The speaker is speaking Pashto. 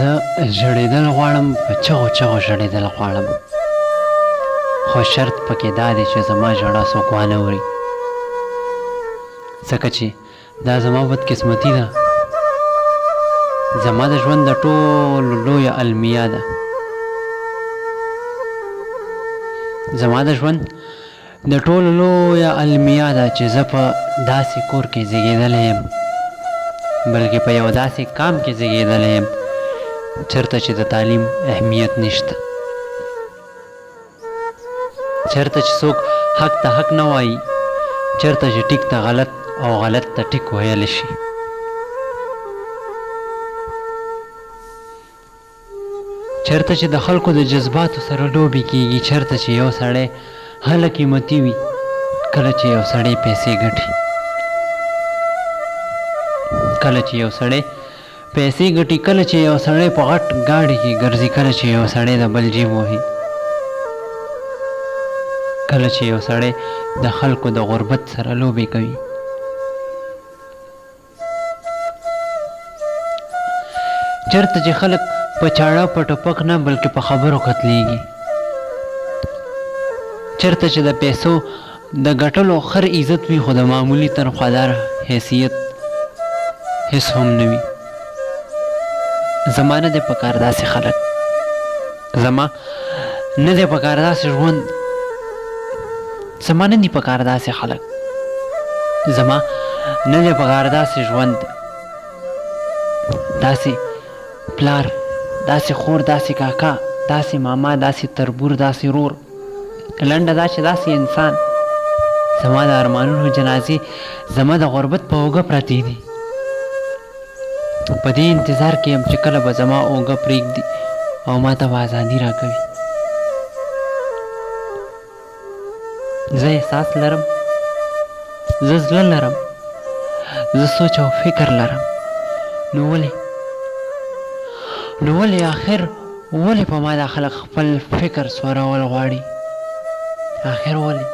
زه ژړېدل غواړم، په چغو چغو ژړېدل غواړم، خو شرط پکې دا دی چې زما ژړا څوک وانه اوري، ځکه چې دا زما بدقسمتي ده. زما د ژوند د ټولو لویه المیه ده. زما د ژوند د ټولو لویه المیه ده چې زه په داسې کور کې زیږېدلی یم، بلکې په یو داسې کام کې زیږېدلی یم چېرته چې د تعلیم اهمیت نشته، چېرته چې څوک حق ته حق نه وایي، چېرته چې ټیک ته غلط او غلط ته ټیک ویلی شي. چېرته چې د خلکو د جذباتو سره لوبې کېږي، چېرته چې یو سړی هله قیمتي وي کله چې یو سړی پیسې ګټي، کله چې یو سړی پیسې ګټي، کله چې یو سړی په غټ ګاډي کې ګرځي، کله چې یو سړی د بل جیب وهي، کله چې یو سړی د خلکو د غربت سره لوبې کوي. چېرته چې خلک په چاړه په ټوپک نه بلکې په خبرو قتلیږي، چېرته چې د پیسو د ګټلو خر عزت وي خو د معمولي تنخوادار حیثیت هیڅ هم نه وي. زما نه دی پکار داسې خلک، زما نه دی پکار داسې ژوند، زما نه دي پکار داسې خلک، زما نه دی پکار داسې ژوند، داسې پلار، داسې خور، داسې کاکا، داسې ماما، داسې تربور، داسې رور، لنډه دا چې داسې انسان. زما د ارمانونو جنازې زما د غربت په اوږه پرتې دي، په دې انتظار کې یم چې کله به زما اوږه پرېږدي او ما ته به ازادي راکوي. زه احساس لرم، زه زړه لرم، زه سوچ او فکر لرم، نو ولې آخر ولې په ما دا خلک خپل فکر سورول غواړي؟ آخر ولې